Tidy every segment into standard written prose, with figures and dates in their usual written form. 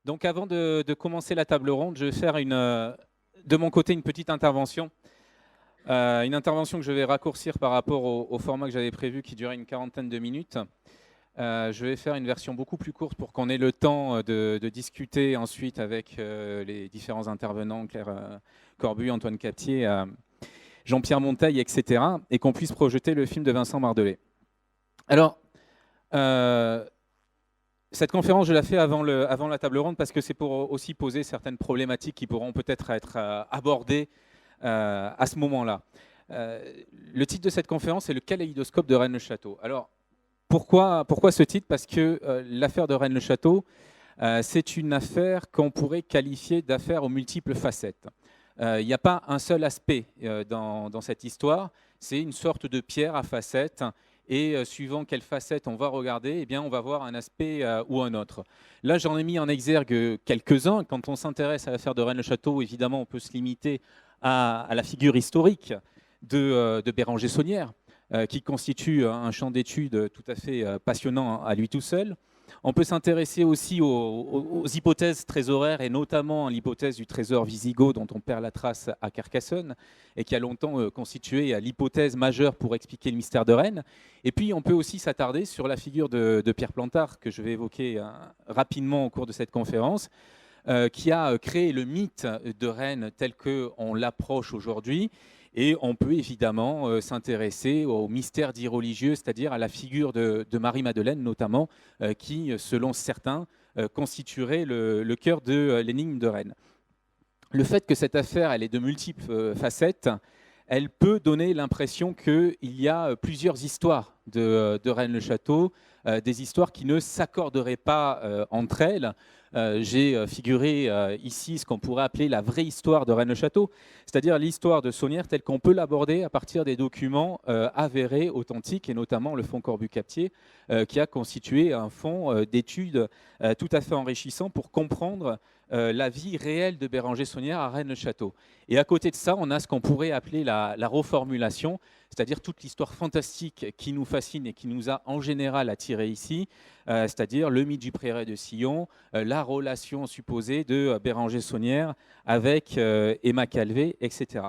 Donc avant de commencer la table ronde, je vais faire de mon côté une petite intervention. Une intervention que je vais raccourcir par rapport au format que j'avais prévu qui durait une quarantaine de minutes. Je vais faire une version beaucoup plus courte pour qu'on ait le temps de discuter ensuite avec les différents intervenants, Claire Corbu, Antoine Captier, Jean-Pierre Monteil, etc. et qu'on puisse projeter le film de Vincent Mardelet. Alors, cette conférence, je la fais avant la table ronde parce que c'est pour aussi poser certaines problématiques qui pourront peut-être être abordées à ce moment-là. Le titre de cette conférence est « Le kaléidoscope de Rennes-le-Château ». Alors, pourquoi ce titre? Parce que l'affaire de Rennes-le-Château, c'est une affaire qu'on pourrait qualifier d'affaire aux multiples facettes. Il n'y a pas un seul aspect dans cette histoire, c'est une sorte de pierre à facettes. Et suivant quelle facette on va regarder, eh bien, on va voir un aspect ou un autre. Là, j'en ai mis en exergue quelques-uns. Quand on s'intéresse à l'affaire de Rennes-le-Château, évidemment, on peut se limiter à la figure historique de Béranger Saunière, qui constitue un champ d'études tout à fait passionnant à lui tout seul. On peut s'intéresser aussi aux hypothèses trésoraires, et notamment l'hypothèse du trésor wisigoth dont on perd la trace à Carcassonne, et qui a longtemps constitué l'hypothèse majeure pour expliquer le mystère de Rennes. Et puis on peut aussi s'attarder sur la figure de Pierre Plantard, que je vais évoquer rapidement au cours de cette conférence, qui a créé le mythe de Rennes tel qu'on l'approche aujourd'hui. Et on peut évidemment s'intéresser au mystère dit religieux, c'est-à-dire à la figure de Marie-Madeleine notamment, qui, selon certains, constituerait le cœur de l'énigme de Rennes. Le fait que cette affaire elle ait de multiples facettes, elle peut donner l'impression qu'il y a plusieurs histoires de Rennes-le-Château, des histoires qui ne s'accorderaient pas entre elles. J'ai figuré ici ce qu'on pourrait appeler la vraie histoire de Rennes-le-Château, c'est-à-dire l'histoire de Saunière telle qu'on peut l'aborder à partir des documents avérés, authentiques, et notamment le fonds Corbu-Captier, qui a constitué un fonds d'études tout à fait enrichissant pour comprendre la vie réelle de Béranger Saunière à Rennes-le-Château. Et à côté de ça, on a ce qu'on pourrait appeler la reformulation, c'est-à-dire toute l'histoire fantastique qui nous fascine et qui nous a en général attirés ici, c'est-à-dire le mythe du prieuré de Sillon, la relation supposée de Béranger Saunière avec Emma Calvé, etc.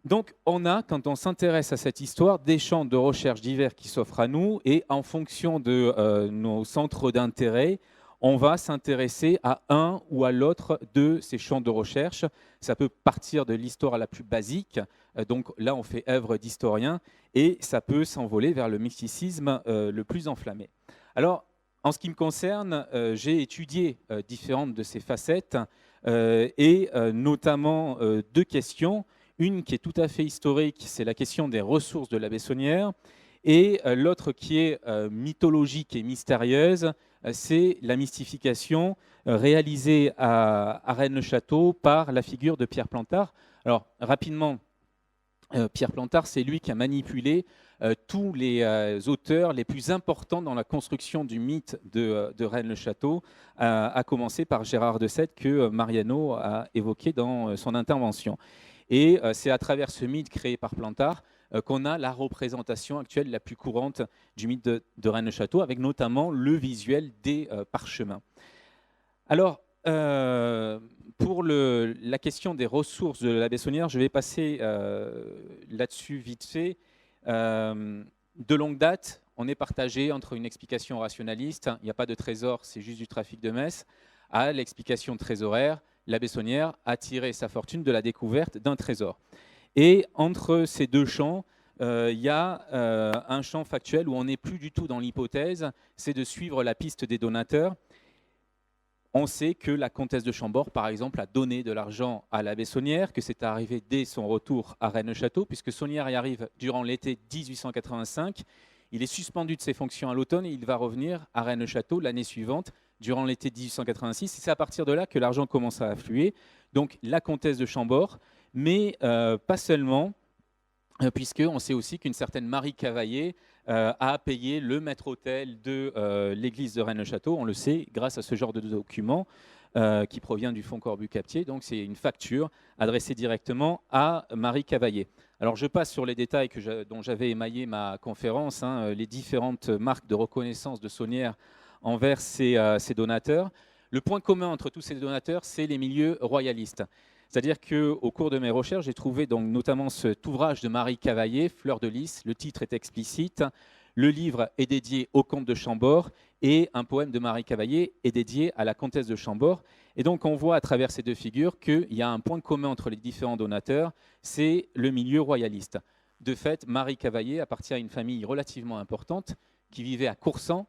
Donc on a, quand on s'intéresse à cette histoire, des champs de recherche divers qui s'offrent à nous, et en fonction de nos centres d'intérêt, on va s'intéresser à un ou à l'autre de ces champs de recherche. Ça peut partir de l'histoire la plus basique, donc là on fait œuvre d'historien, et ça peut s'envoler vers le mysticisme le plus enflammé. Alors, en ce qui me concerne, j'ai étudié différentes de ces facettes, et notamment deux questions. Une qui est tout à fait historique, c'est la question des ressources de l'abbé Saunière, et l'autre qui est mythologique et mystérieuse, c'est la mystification réalisée à Rennes-le-Château par la figure de Pierre Plantard. Alors, rapidement, Pierre Plantard, c'est lui qui a manipulé tous les auteurs les plus importants dans la construction du mythe de Rennes-le-Château, à commencer par Gérard de Sète que Mariano a évoqué dans son intervention. Et c'est à travers ce mythe créé par Plantard qu'on a la représentation actuelle la plus courante du mythe de Rennes-le-Château, avec notamment le visuel des parchemins. Alors, pour la question des ressources de l'abbé Saunière, je vais passer là-dessus vite fait. De longue date, on est partagé entre une explication rationaliste, il n'y a pas de trésor, c'est juste du trafic de messe, à l'explication trésoraire, l'abbé Saunière a tiré sa fortune de la découverte d'un trésor. Et entre ces deux champs, il y a un champ factuel où on n'est plus du tout dans l'hypothèse, c'est de suivre la piste des donateurs. On sait que la comtesse de Chambord, par exemple, a donné de l'argent à l'abbé Saunière, que c'est arrivé dès son retour à Rennes-le-Château, puisque Saunière y arrive durant l'été 1885. Il est suspendu de ses fonctions à l'automne et il va revenir à Rennes-le-Château l'année suivante, durant l'été 1886. Et c'est à partir de là que l'argent commence à affluer. Donc la comtesse de Chambord, mais pas seulement, puisqu'on sait aussi qu'une certaine Marie Cavaillé a payé le maître-autel de l'église de Rennes-le-Château. On le sait grâce à ce genre de document qui provient du fonds Corbu-Captier. Donc c'est une facture adressée directement à Marie Cavaillé. Alors je passe sur les détails dont j'avais émaillé ma conférence, les différentes marques de reconnaissance de Saunière envers ses donateurs. Le point commun entre tous ces donateurs, c'est les milieux royalistes. C'est-à-dire qu'au cours de mes recherches, j'ai trouvé donc notamment cet ouvrage de Marie Cavaillé, Fleur de lys, le titre est explicite, le livre est dédié au comte de Chambord et un poème de Marie Cavaillé est dédié à la comtesse de Chambord. Et donc on voit à travers ces deux figures qu'il y a un point commun entre les différents donateurs, c'est le milieu royaliste. De fait, Marie Cavaillé appartient à une famille relativement importante qui vivait à Coursan,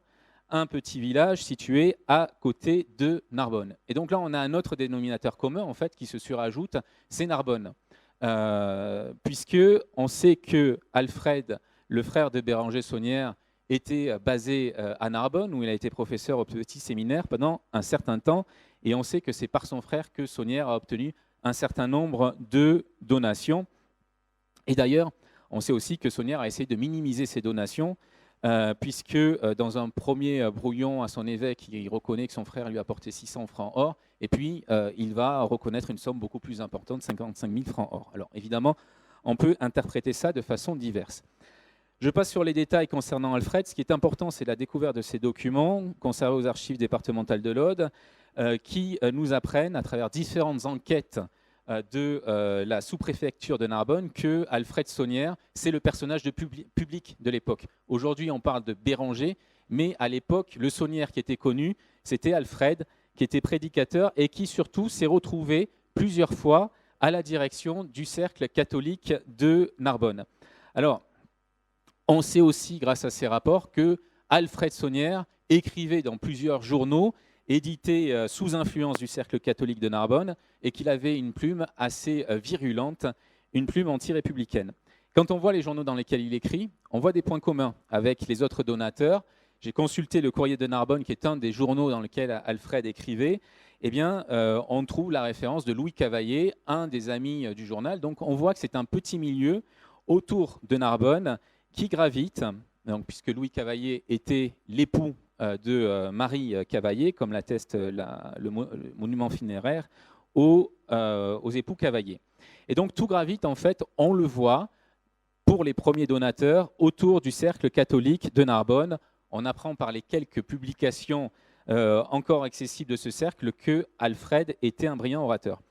un petit village situé à côté de Narbonne. Et donc là, on a un autre dénominateur commun en fait qui se surajoute, c'est Narbonne. Puisque on sait que Alfred, le frère de Béranger Saunière, était basé à Narbonne, où il a été professeur au petit séminaire pendant un certain temps, et on sait que c'est par son frère que Saunière a obtenu un certain nombre de donations. Et d'ailleurs, on sait aussi que Saunière a essayé de minimiser ses donations, puisque dans un premier brouillon à son évêque, il reconnaît que son frère lui a apporté 600 francs or, et puis il va reconnaître une somme beaucoup plus importante, 55 000 francs or. Alors évidemment, on peut interpréter ça de façon diverse. Je passe sur les détails concernant Alfred. Ce qui est important, c'est la découverte de ces documents conservés aux archives départementales de l'Aude, qui nous apprennent, à travers différentes enquêtes de la sous-préfecture de Narbonne, que Alfred Saunière, c'est le personnage public de l'époque. Aujourd'hui, on parle de Béranger, mais à l'époque, le Saunière qui était connu, c'était Alfred, qui était prédicateur et qui surtout s'est retrouvé plusieurs fois à la direction du cercle catholique de Narbonne. Alors, on sait aussi, grâce à ces rapports, que Alfred Saunière écrivait dans plusieurs journaux édités sous influence du cercle catholique de Narbonne et qu'il avait une plume assez virulente, une plume anti-républicaine. Quand on voit les journaux dans lesquels il écrit, on voit des points communs avec les autres donateurs. J'ai consulté le Courrier de Narbonne, qui est un des journaux dans lesquels Alfred écrivait. Eh bien, on trouve la référence de Louis Cavaillé, un des amis du journal. Donc, on voit que c'est un petit milieu autour de Narbonne qui gravite, donc, puisque Louis Cavaillé était l'époux de Marie Cavaillé, comme l'atteste le monument funéraire, aux époux Cavaillé. Et donc tout gravite, en fait, on le voit, pour les premiers donateurs, autour du cercle catholique de Narbonne. On apprend par les quelques publications encore accessibles de ce cercle que Alfred était un brillant orateur.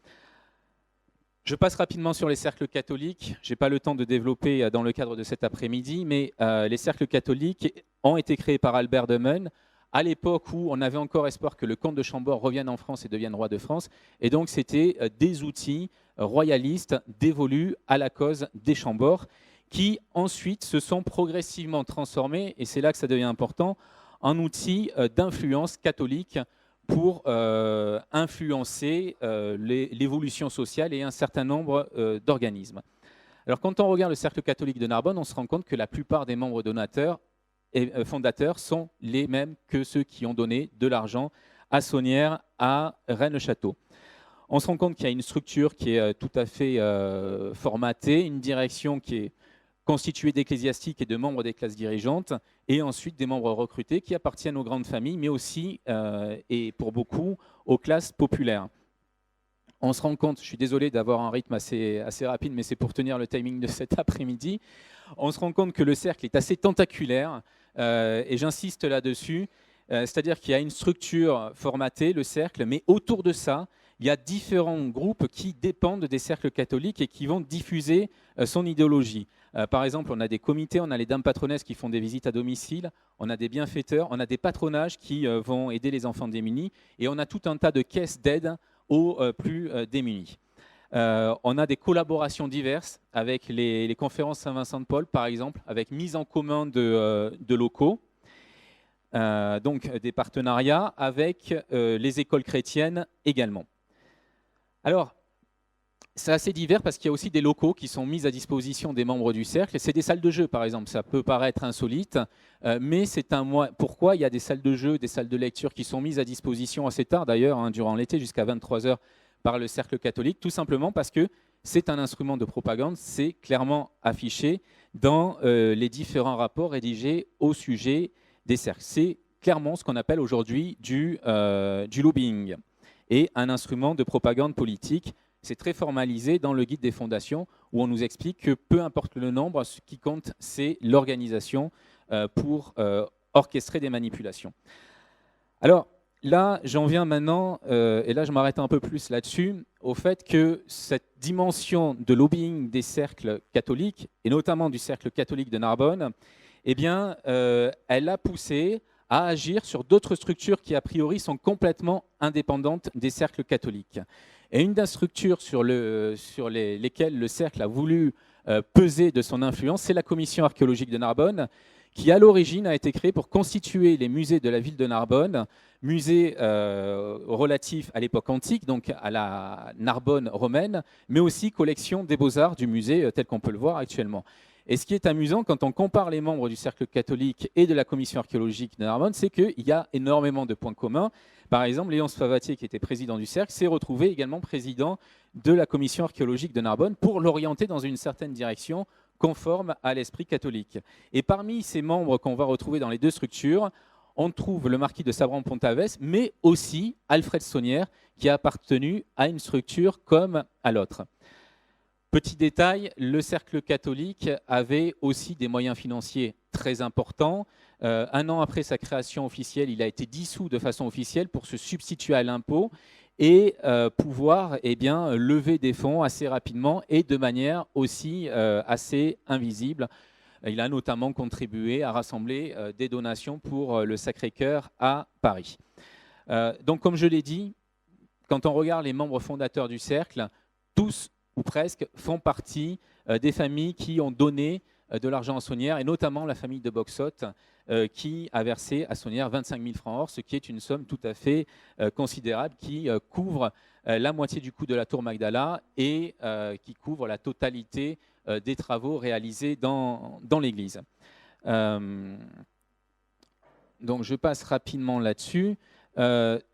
Je passe rapidement sur les cercles catholiques. Je n'ai pas le temps de développer dans le cadre de cet après-midi, mais les cercles catholiques ont été créés par Albert de Meun à l'époque où on avait encore espoir que le comte de Chambord revienne en France et devienne roi de France. Et donc, c'était des outils royalistes dévolus à la cause des Chambord qui ensuite se sont progressivement transformés, et c'est là que ça devient important, en outils d'influence catholique pour influencer l'évolution sociale et un certain nombre d'organismes. Alors, quand on regarde le cercle catholique de Narbonne, on se rend compte que la plupart des membres donateurs et fondateurs sont les mêmes que ceux qui ont donné de l'argent à Saunière, à Rennes-le-Château. On se rend compte qu'il y a une structure qui est tout à fait formatée, une direction qui est constituée d'ecclésiastiques et de membres des classes dirigeantes, et ensuite des membres recrutés qui appartiennent aux grandes familles, mais aussi, et pour beaucoup, aux classes populaires. On se rend compte, je suis désolé d'avoir un rythme assez rapide, mais c'est pour tenir le timing de cet après-midi, on se rend compte que le cercle est assez tentaculaire, et j'insiste là-dessus, c'est-à-dire qu'il y a une structure formatée, le cercle, mais autour de ça, il y a différents groupes qui dépendent des cercles catholiques et qui vont diffuser son idéologie. Par exemple, on a des comités, on a les dames patronesses qui font des visites à domicile, on a des bienfaiteurs, on a des patronages qui vont aider les enfants démunis, et on a tout un tas de caisses d'aide aux plus démunis. On a des collaborations diverses avec les conférences Saint-Vincent-de-Paul, par exemple, avec mise en commun de locaux, donc des partenariats avec les écoles chrétiennes également. Alors, c'est assez divers parce qu'il y a aussi des locaux qui sont mis à disposition des membres du cercle. C'est des salles de jeu, par exemple. Ça peut paraître insolite, mais c'est un moyen. Pourquoi il y a des salles de jeu, des salles de lecture qui sont mises à disposition assez tard, d'ailleurs, durant l'été, jusqu'à 23 h par le cercle catholique? Tout simplement parce que c'est un instrument de propagande, c'est clairement affiché dans les différents rapports rédigés au sujet des cercles. C'est clairement ce qu'on appelle aujourd'hui du lobbying et un instrument de propagande politique. C'est très formalisé dans le guide des fondations où on nous explique que peu importe le nombre, ce qui compte, c'est l'organisation pour orchestrer des manipulations. Alors, là, j'en viens maintenant, et là je m'arrête un peu plus là-dessus, au fait que cette dimension de lobbying des cercles catholiques, et notamment du cercle catholique de Narbonne, eh bien, elle a poussé à agir sur d'autres structures qui, a priori, sont complètement indépendantes des cercles catholiques. Et une des structures sur lesquelles le cercle a voulu peser de son influence, c'est la Commission archéologique de Narbonne, qui à l'origine a été créée pour constituer les musées de la ville de Narbonne, musées relatifs à l'époque antique, donc à la Narbonne romaine, mais aussi collection des beaux-arts du musée tel qu'on peut le voir actuellement. Et ce qui est amusant quand on compare les membres du cercle catholique et de la commission archéologique de Narbonne, c'est qu'il y a énormément de points communs. Par exemple, Léonce Favatier, qui était président du cercle, s'est retrouvé également président de la commission archéologique de Narbonne pour l'orienter dans une certaine direction conforme à l'esprit catholique. Et parmi ces membres qu'on va retrouver dans les deux structures, on trouve le marquis de Sabran-Pontaves, mais aussi Alfred Saunière, qui a appartenu à une structure comme à l'autre. Petit détail, le cercle catholique avait aussi des moyens financiers très importants. Un an après sa création officielle, il a été dissous de façon officielle pour se substituer à l'impôt et pouvoir lever des fonds assez rapidement et de manière aussi assez invisible. Il a notamment contribué à rassembler des donations pour le Sacré-Cœur à Paris. Donc, comme je l'ai dit, quand on regarde les membres fondateurs du cercle, tous ou presque font partie des familles qui ont donné de l'argent à Saunière, et notamment la famille de Boxot, qui a versé à Saunière 25 000 francs or, ce qui est une somme tout à fait considérable, qui couvre la moitié du coût de la tour Magdala et qui couvre la totalité des travaux réalisés dans l'église. Donc je passe rapidement là-dessus.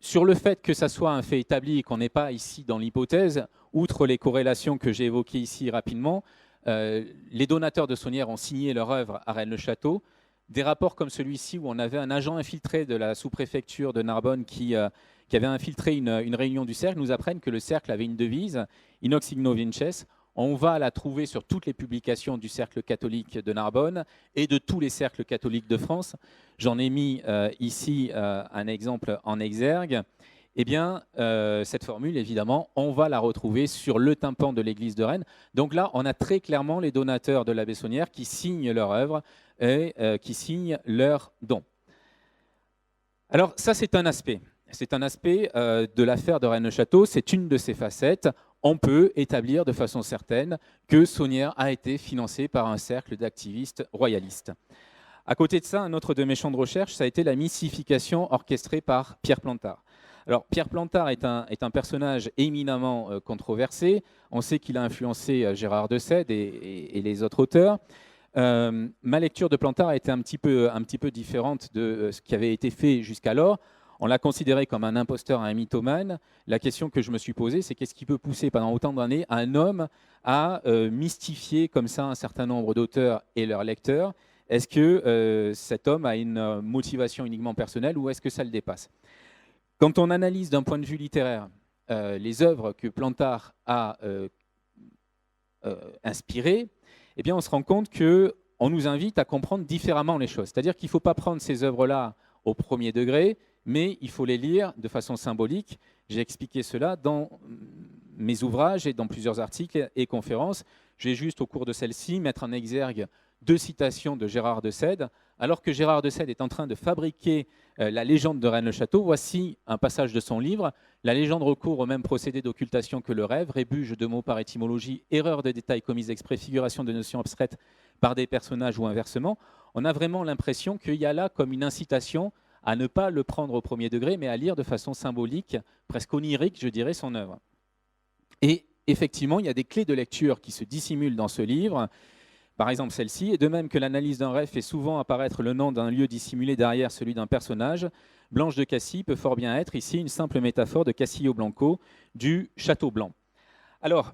Sur le fait que ça soit un fait établi et qu'on n'est pas ici dans l'hypothèse, outre les corrélations que j'ai évoquées ici rapidement, les donateurs de Saunière ont signé leur œuvre à Rennes-le-Château. Des rapports comme celui-ci où on avait un agent infiltré de la sous-préfecture de Narbonne qui avait infiltré une réunion du cercle nous apprennent que le cercle avait une devise, Inox Igno Vinces. On va la trouver sur toutes les publications du cercle catholique de Narbonne et de tous les cercles catholiques de France. J'en ai mis ici un exemple en exergue. Eh bien, cette formule, évidemment, on va la retrouver sur le tympan de l'église de Rennes. Donc là, on a très clairement les donateurs de l'abbé Saunière qui signent leur œuvre et qui signent leurs dons. Alors ça, c'est un aspect. C'est un aspect de l'affaire de Rennes-le-Château. C'est une de ses facettes. On peut établir de façon certaine que Saunière a été financé par un cercle d'activistes royalistes. À côté de ça, un autre de mes champs de recherche, ça a été la mystification orchestrée par Pierre Plantard. Alors, Pierre Plantard est un personnage éminemment controversé. On sait qu'il a influencé Gérard de Sède et les autres auteurs. Ma lecture de Plantard a été un petit peu différente de ce qui avait été fait jusqu'alors. On l'a considéré comme un imposteur, un mythomane. La question que je me suis posée, c'est qu'est-ce qui peut pousser pendant autant d'années un homme à mystifier comme ça un certain nombre d'auteurs et leurs lecteurs? Est-ce que cet homme a une motivation uniquement personnelle ou est-ce que ça le dépasse? Quand on analyse d'un point de vue littéraire les œuvres que Plantard a inspirées, eh bien on se rend compte qu'on nous invite à comprendre différemment les choses. C'est-à-dire qu'il ne faut pas prendre ces œuvres-là au premier degré, mais il faut les lire de façon symbolique. J'ai expliqué cela dans mes ouvrages et dans plusieurs articles et conférences. Je vais juste, au cours de celle-ci, mettre en exergue 2 citations de Gérard de Sède. Alors que Gérard de Sède est en train de fabriquer la légende de Rennes-le-Château, voici un passage de son livre. La légende recourt au même procédé d'occultation que le rêve, rébuge de mots par étymologie, erreur de détails commis exprès, figuration de notions abstraites par des personnages ou inversement. On a vraiment l'impression qu'il y a là comme une incitation à ne pas le prendre au premier degré, mais à lire de façon symbolique, presque onirique, je dirais, son œuvre. Et effectivement, il y a des clés de lecture qui se dissimulent dans ce livre, par exemple celle-ci, et de même que l'analyse d'un rêve fait souvent apparaître le nom d'un lieu dissimulé derrière celui d'un personnage, Blanche de Cassis peut fort bien être ici une simple métaphore de Cassillo Blanco du Château Blanc. Alors,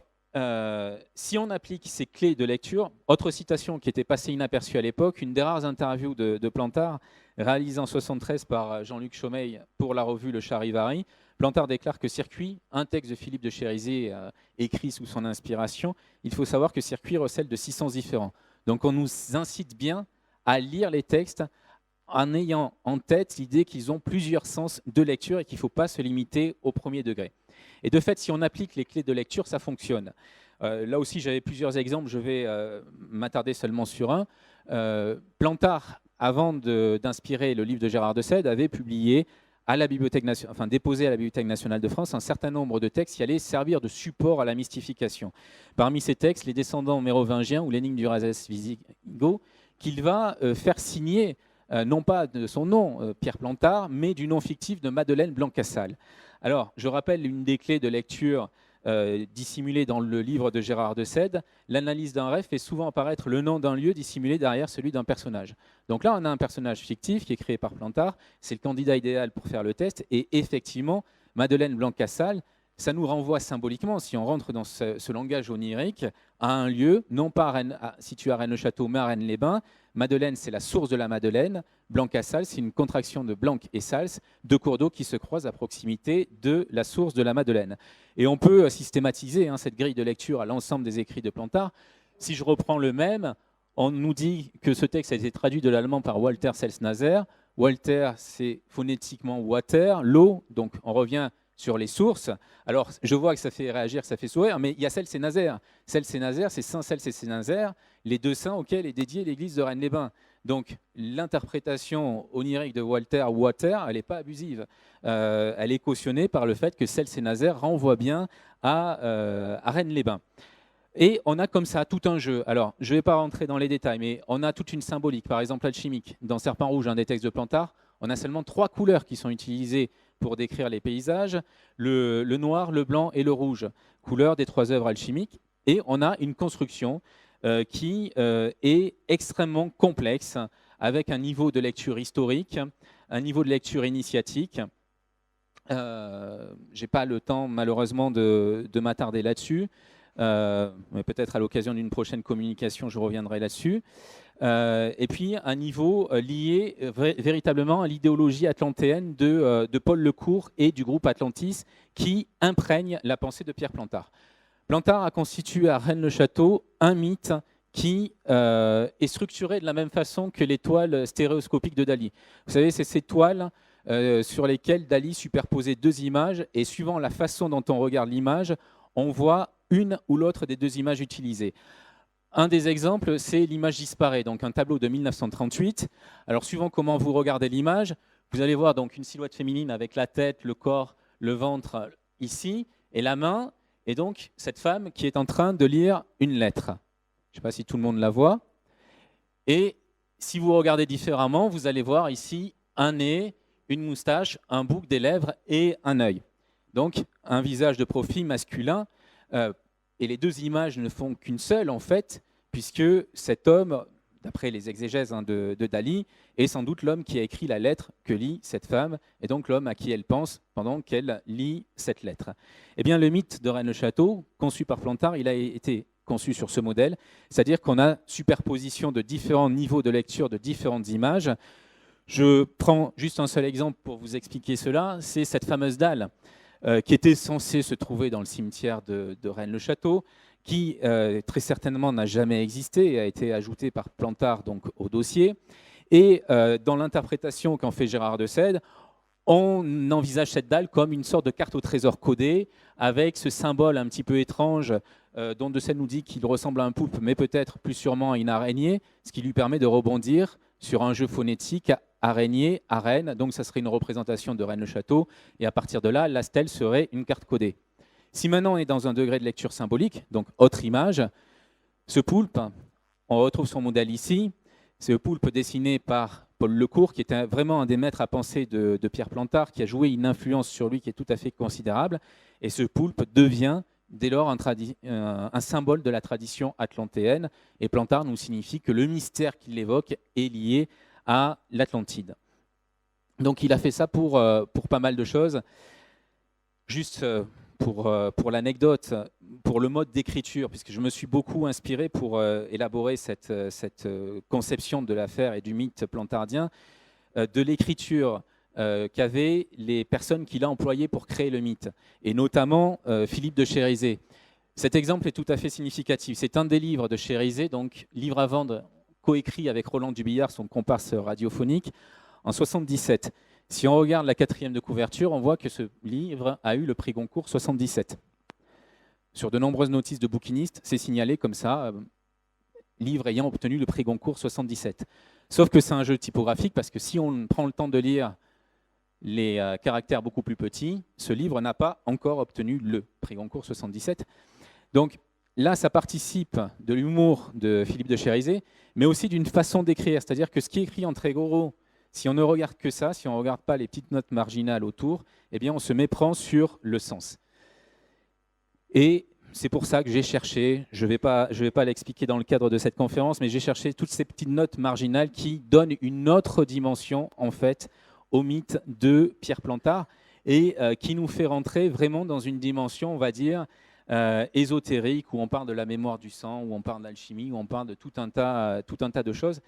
si on applique ces clés de lecture, autre citation qui était passée inaperçue à l'époque, une des rares interviews de Plantard, réalisée en 1973 par Jean-Luc Chaumeil pour la revue Le Charivari. Plantard déclare que Circuit, un texte de Philippe de Chérisey écrit sous son inspiration, il faut savoir que Circuit recèle de 6 sens différents. Donc on nous incite bien à lire les textes en ayant en tête l'idée qu'ils ont plusieurs sens de lecture et qu'il ne faut pas se limiter au premier degré. Et de fait, si on applique les clés de lecture, ça fonctionne. Là aussi, j'avais plusieurs exemples, je vais m'attarder seulement sur un. Plantard, avant d'inspirer le livre de Gérard de Sède, avait publié à la Bibliothèque déposé à la Bibliothèque nationale de France un certain nombre de textes qui allaient servir de support à la mystification. Parmi ces textes, les descendants mérovingiens ou l'énigme du Razès Visigoth, qu'il va faire signer, non pas de son nom, Pierre Plantard, mais du nom fictif de Madeleine Blanc-Cassalle. Alors, je rappelle une des clés de lecture dissimulée dans le livre de Gérard de Sède. L'analyse d'un rêve fait souvent apparaître le nom d'un lieu dissimulé derrière celui d'un personnage. Donc là, on a un personnage fictif qui est créé par Plantard. C'est le candidat idéal pour faire le test. Et effectivement, Madeleine Blanc-Cassalle, ça nous renvoie symboliquement, si on rentre dans ce langage onirique, à un lieu, non pas situé à Rennes-le-Château, mais à Rennes-les-Bains. Madeleine, c'est la source de la Madeleine. Blanc-Cassalle, c'est une contraction de Blanc et Sals, deux cours d'eau qui se croisent à proximité de la source de la Madeleine. Et on peut systématiser cette grille de lecture à l'ensemble des écrits de Plantard. Si je reprends le même, on nous dit que ce texte a été traduit de l'allemand par Walter Selsnazer. Walter, c'est phonétiquement water, l'eau, donc on revient sur les sources. Alors, je vois que ça fait réagir, que ça fait sourire, mais il y a Cels et Nazaire. Cels et Nazaire, c'est Saint Cels et Nazaire, les deux saints auxquels est dédiée l'église de Rennes-les-Bains. Donc, l'interprétation onirique de Walter, water, elle n'est pas abusive. Elle est cautionnée par le fait que Cels et Nazaire renvoient bien à Rennes-les-Bains. Et on a comme ça tout un jeu. Alors, je ne vais pas rentrer dans les détails, mais on a toute une symbolique. Par exemple, alchimique. Dans Serpent Rouge, un des textes de Plantard, on a seulement 3 couleurs qui sont utilisées pour décrire les paysages, le noir, le blanc et le rouge, couleurs des 3 œuvres alchimiques. Et on a une construction qui est extrêmement complexe, avec un niveau de lecture historique, un niveau de lecture initiatique. Je n'ai pas le temps, malheureusement, de m'attarder là-dessus. Mais peut-être à l'occasion d'une prochaine communication, je reviendrai là-dessus. Et puis un niveau lié véritablement à l'idéologie atlantéenne de Paul Lecourt et du groupe Atlantis qui imprègne la pensée de Pierre Plantard. Plantard a constitué à Rennes-le-Château un mythe qui est structuré de la même façon que les toiles stéréoscopiques de Dali. Vous savez, c'est ces toiles sur lesquelles Dali superposait 2 images et suivant la façon dont on regarde l'image, on voit une ou l'autre des 2 images utilisées. Un des exemples, c'est l'image disparaît, donc un tableau de 1938. Alors, suivant comment vous regardez l'image, vous allez voir donc une silhouette féminine avec la tête, le corps, le ventre ici, et la main, et donc cette femme qui est en train de lire une lettre. Je ne sais pas si tout le monde la voit. Et si vous regardez différemment, vous allez voir ici un nez, une moustache, un bouc, des lèvres et un œil. Donc, un visage de profil masculin. Et les 2 images ne font qu'une seule, en fait, puisque cet homme, d'après les exégèses de Dali, est sans doute l'homme qui a écrit la lettre que lit cette femme, et donc l'homme à qui elle pense pendant qu'elle lit cette lettre. Eh bien, le mythe de Rennes-le-Château, conçu par Plantard, il a été conçu sur ce modèle, c'est-à-dire qu'on a superposition de différents niveaux de lecture de différentes images. Je prends juste un seul exemple pour vous expliquer cela, c'est cette fameuse dalle qui était censée se trouver dans le cimetière de Rennes-le-Château, qui très certainement n'a jamais existé et a été ajoutée par Plantard donc, au dossier. Et dans l'interprétation qu'en fait Gérard de Sède, on envisage cette dalle comme une sorte de carte au trésor codée, avec ce symbole un petit peu étrange dont de Sède nous dit qu'il ressemble à un poulpe, mais peut-être plus sûrement à une araignée, ce qui lui permet de rebondir sur un jeu phonétique araignée, arène, donc ça serait une représentation de Rennes-le-Château, et à partir de là, la stèle serait une carte codée. Si maintenant on est dans un degré de lecture symbolique, donc autre image, ce poulpe, on retrouve son modèle ici, c'est le poulpe dessiné par Paul Lecourt, qui était vraiment un des maîtres à penser de Pierre Plantard, qui a joué une influence sur lui qui est tout à fait considérable, et ce poulpe devient dès lors un symbole de la tradition atlantéenne, et Plantard nous signifie que le mystère qu'il évoque est lié à l'Atlantide. Donc il a fait ça pour pas mal de choses. Juste pour l'anecdote, pour le mode d'écriture, puisque je me suis beaucoup inspiré pour élaborer cette conception de l'affaire et du mythe plantardien, de l'écriture qu'avaient les personnes qu'il a employées pour créer le mythe, et notamment Philippe de Chérisey. Cet exemple est tout à fait significatif. C'est un des livres de Chérisey, donc livre à vendre coécrit avec Roland Dubillard, son comparse radiophonique, en 1977. Si on regarde la 4e de couverture, on voit que ce livre a eu le prix Goncourt 77. Sur de nombreuses notices de bouquinistes, c'est signalé comme ça, livre ayant obtenu le prix Goncourt 77. Sauf que c'est un jeu typographique, parce que si on prend le temps de lire les caractères beaucoup plus petits, ce livre n'a pas encore obtenu le prix Goncourt 77. Donc là, ça participe de l'humour de Philippe de Chérisey, mais aussi d'une façon d'écrire, c'est-à-dire que ce qui est écrit en très gros, si on ne regarde que ça, si on ne regarde pas les petites notes marginales autour, eh bien on se méprend sur le sens. Et c'est pour ça que j'ai cherché, je ne vais pas l'expliquer dans le cadre de cette conférence, mais j'ai cherché toutes ces petites notes marginales qui donnent une autre dimension, en fait, au mythe de Pierre Plantard et qui nous fait rentrer vraiment dans une dimension, on va dire, ésotérique, où on parle de la mémoire du sang, où on parle d'alchimie, où on parle de tout un tas de choses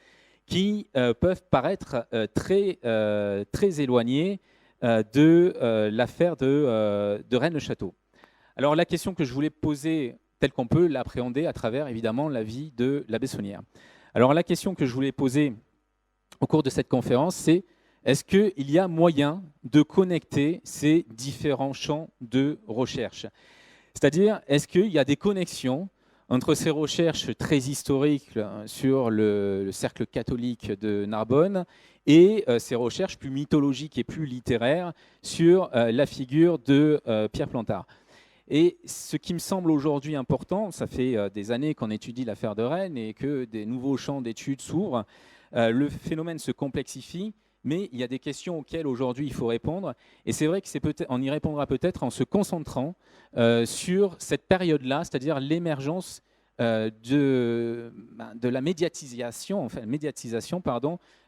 qui peuvent paraître très éloignées de l'affaire de Rennes-le-Château. Alors la question que je voulais poser, telle qu'on peut l'appréhender à travers évidemment la vie de la Bessonnière. Alors la question que je voulais poser au cours de cette conférence, c'est est-ce qu'il y a moyen de connecter ces différents champs de recherche? C'est-à-dire, est-ce qu'il y a des connexions entre ces recherches très historiques sur le cercle catholique de Narbonne et ces recherches plus mythologiques et plus littéraires sur la figure de Pierre Plantard? Et ce qui me semble aujourd'hui important, ça fait des années qu'on étudie l'affaire de Rennes et que des nouveaux champs d'études s'ouvrent, le phénomène se complexifie, mais il y a des questions auxquelles aujourd'hui il faut répondre. Et c'est vrai qu'on y répondra peut-être en se concentrant sur cette période-là, c'est-à-dire l'émergence de la médiatisation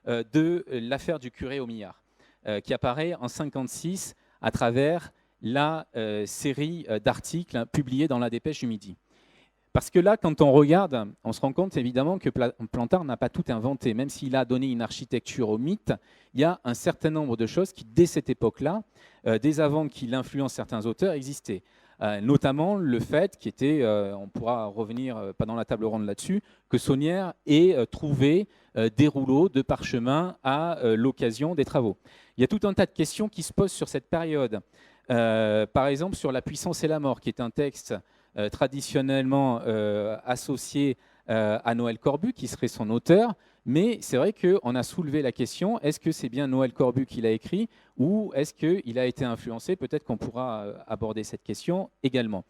de l'affaire du curé Homillard, qui apparaît en 1956 à travers la série d'articles publiés dans la Dépêche du Midi. Parce que là, quand on regarde, on se rend compte évidemment que Plantard n'a pas tout inventé. Même s'il a donné une architecture au mythe, il y a un certain nombre de choses qui, dès cette époque-là, dès avant qu'il influence certains auteurs, existaient. Notamment le fait qui était, on pourra revenir pendant la table ronde là-dessus, que Saunière ait trouvé des rouleaux de parchemin à l'occasion des travaux. Il y a tout un tas de questions qui se posent sur cette période. Par exemple, sur La puissance et la mort, qui est un texte traditionnellement associé à Noël Corbu, qui serait son auteur, mais c'est vrai qu'on a soulevé la question, est-ce que c'est bien Noël Corbu qui l'a écrit ou est-ce qu'il a été influencé? Peut-être qu'on pourra aborder cette question également.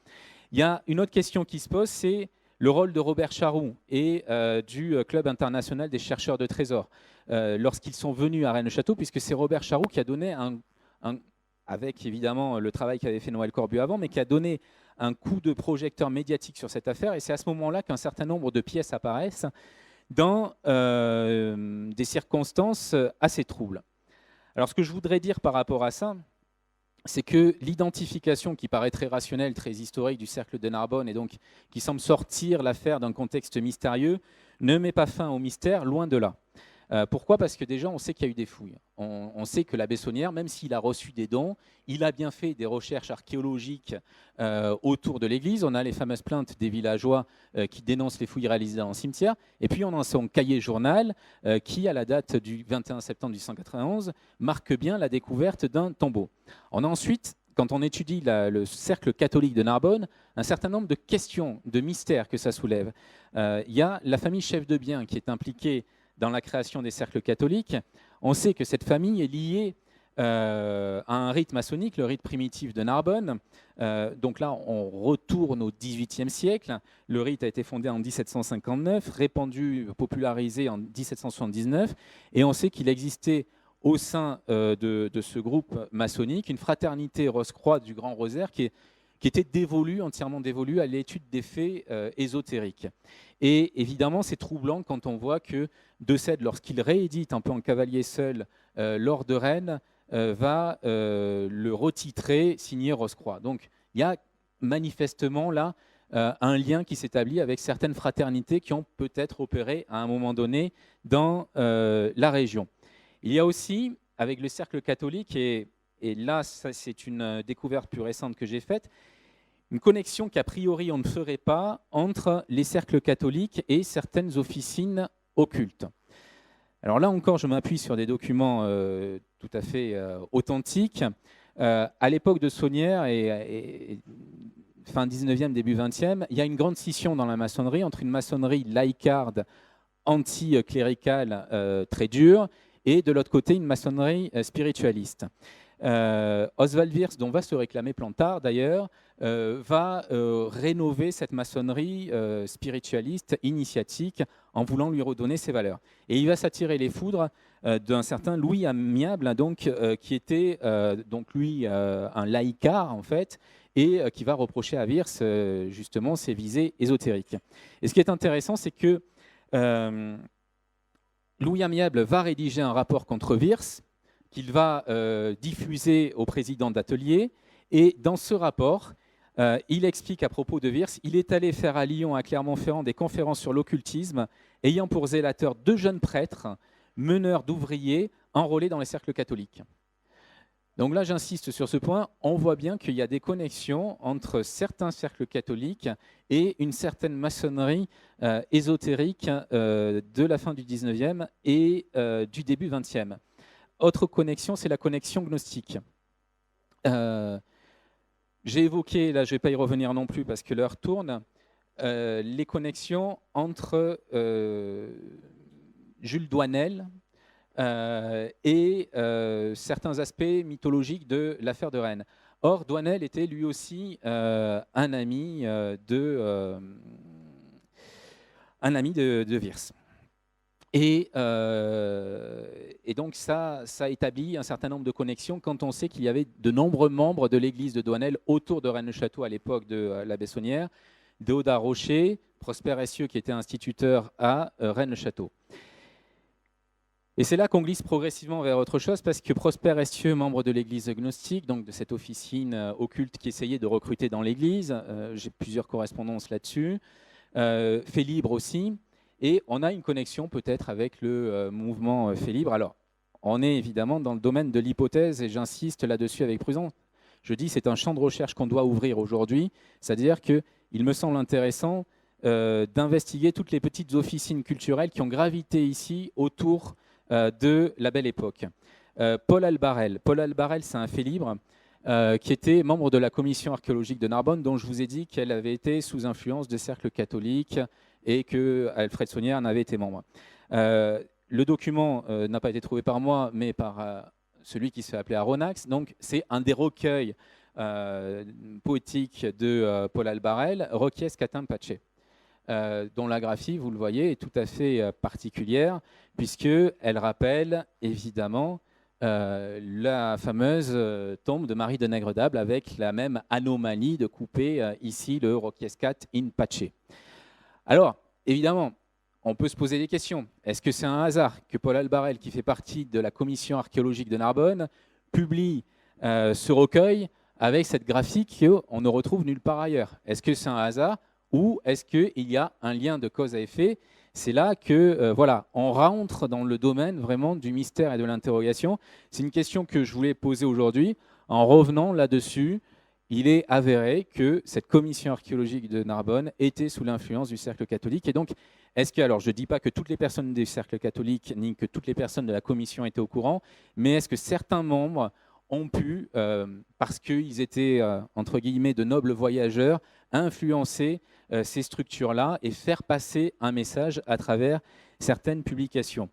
Il y a une autre question qui se pose, c'est le rôle de Robert Charroux et du Club international des chercheurs de trésors lorsqu'ils sont venus à Rennes-le-Château, puisque c'est Robert Charroux qui a donné avec évidemment le travail qu'avait fait Noël Corbu avant, mais qui a donné un coup de projecteur médiatique sur cette affaire. Et c'est à ce moment-là qu'un certain nombre de pièces apparaissent dans des circonstances assez troubles. Alors ce que je voudrais dire par rapport à ça, c'est que l'identification qui paraît très rationnelle, très historique du cercle de Narbonne, et donc qui semble sortir l'affaire d'un contexte mystérieux, ne met pas fin au mystère, loin de là. Pourquoi? Parce que déjà, on sait qu'il y a eu des fouilles. On sait que la Bessonnière, même s'il a reçu des dons, il a bien fait des recherches archéologiques autour de l'église. On a les fameuses plaintes des villageois qui dénoncent les fouilles réalisées dans le cimetière. Et puis, on a son cahier journal qui, à la date du 21 septembre 1891, marque bien la découverte d'un tombeau. On a ensuite, quand on étudie le cercle catholique de Narbonne, un certain nombre de questions, de mystères que ça soulève. Il y a la famille chef de bien qui est impliquée dans la création des cercles catholiques. On sait que cette famille est liée à un rite maçonnique, le rite primitif de Narbonne. Donc là, on retourne au XVIIIe siècle. Le rite a été fondé en 1759, répandu, popularisé en 1779. Et on sait qu'il existait au sein de ce groupe maçonnique une fraternité Rose-Croix du Grand Rosaire qui était entièrement dévolue à l'étude des faits ésotériques. Et évidemment, c'est troublant quand on voit que De Sède, lorsqu'il réédite un peu en cavalier seul l'or de Rennes, va le retitrer signé Rose-Croix. Donc il y a manifestement là un lien qui s'établit avec certaines fraternités qui ont peut-être opéré à un moment donné dans la région. Il y a aussi, avec le cercle catholique, et là c'est une découverte plus récente que j'ai faite, une connexion qu'a priori on ne ferait pas entre les cercles catholiques et certaines officines occulte. Alors là encore, je m'appuie sur des documents tout à fait authentiques. À l'époque de Saunière et fin 19e, début 20e, il y a une grande scission dans la maçonnerie entre une maçonnerie laïcarde, anti-cléricale, très dure, et de l'autre côté, une maçonnerie spiritualiste. Oswald Wirth, dont va se réclamer Plantard d'ailleurs, va rénover cette maçonnerie spiritualiste, initiatique, en voulant lui redonner ses valeurs. Et il va s'attirer les foudres d'un certain Louis Amiable, donc, qui était donc lui un laïcard en fait, et qui va reprocher à Wirth justement ses visées ésotériques. Et ce qui est intéressant, c'est que Louis Amiable va rédiger un rapport contre Wirth, qu'il va diffuser au président d'Atelier, et dans ce rapport, il explique à propos de Wirth, il est allé faire à Lyon, à Clermont-Ferrand, des conférences sur l'occultisme, ayant pour zélateurs 2 jeunes prêtres, meneurs d'ouvriers, enrôlés dans les cercles catholiques. Donc là, j'insiste sur ce point, on voit bien qu'il y a des connexions entre certains cercles catholiques et une certaine maçonnerie ésotérique de la fin du 19e et du début 20e. Autre connexion, c'est la connexion gnostique. J'ai évoqué, là je ne vais pas y revenir non plus parce que l'heure tourne, les connexions entre Jules Douanel et certains aspects mythologiques de l'affaire de Rennes. Or, Douanel était lui aussi un ami de Wirth. Et donc ça établit un certain nombre de connexions quand on sait qu'il y avait de nombreux membres de l'église de Douanel autour de Rennes-le-Château à l'époque de la Bessonnière, Déodat Rocher, Prosper Essieux qui était instituteur à Rennes-le-Château. Et c'est là qu'on glisse progressivement vers autre chose parce que Prosper Essieux, membre de l'église gnostique, donc de cette officine occulte qui essayait de recruter dans l'église, j'ai plusieurs correspondances là-dessus, fait libre aussi. Et on a une connexion peut-être avec le mouvement fait libre. Alors, on est évidemment dans le domaine de l'hypothèse, et j'insiste là-dessus avec prudence. Je dis c'est un champ de recherche qu'on doit ouvrir aujourd'hui, c'est-à-dire qu'il me semble intéressant d'investiguer toutes les petites officines culturelles qui ont gravité ici autour de la Belle Époque. Paul Albarel. Paul Albarel, c'est un fait libre qui était membre de la commission archéologique de Narbonne, dont je vous ai dit qu'elle avait été sous influence de cercles catholiques, et que Alfred Saunière en avait été membre. Le document n'a pas été trouvé par moi, mais par celui qui se fait appeler Aronnax. Donc, c'est un des recueils poétiques de Paul Albarel, Requies Catin Pace, dont la graphie, vous le voyez, est tout à fait particulière, puisqu'elle rappelle évidemment la fameuse tombe de Marie de Nègre-d'Able, avec la même anomalie de couper ici le Requies Cat in Pace. Alors, évidemment, on peut se poser des questions. Est-ce que c'est un hasard que Paul Albarel, qui fait partie de la commission archéologique de Narbonne, publie ce recueil avec cette graphique qu'on ne retrouve nulle part ailleurs? Est-ce que c'est un hasard ou est-ce qu'il y a un lien de cause à effet? C'est là que, voilà, on rentre dans le domaine vraiment du mystère et de l'interrogation. C'est une question que je voulais poser aujourd'hui. En revenant là-dessus, il est avéré que cette commission archéologique de Narbonne était sous l'influence du cercle catholique. Et donc, est-ce que, alors je ne dis pas que toutes les personnes du cercle catholique, ni que toutes les personnes de la commission étaient au courant, mais est-ce que certains membres ont pu, parce qu'ils étaient, entre guillemets, de nobles voyageurs, influencer ces structures-là et faire passer un message à travers certaines publications?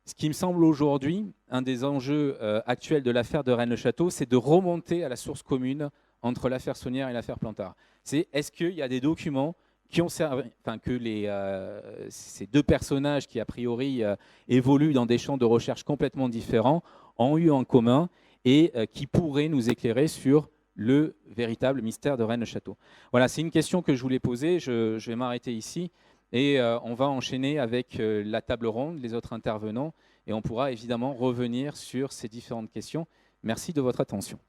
Ce qui me semble aujourd'hui, un des enjeux actuels de l'affaire de Rennes-le-Château, c'est de remonter à la source commune entre l'affaire Saunière et l'affaire Plantard. C'est est-ce qu'il y a des documents qui ont servi, enfin que ces deux personnages qui a priori évoluent dans des champs de recherche complètement différents ont eu en commun et qui pourraient nous éclairer sur le véritable mystère de Rennes-le-Château. Voilà, c'est une question que je voulais poser. Je vais m'arrêter ici et on va enchaîner avec la table ronde, les autres intervenants, et on pourra évidemment revenir sur ces différentes questions. Merci de votre attention.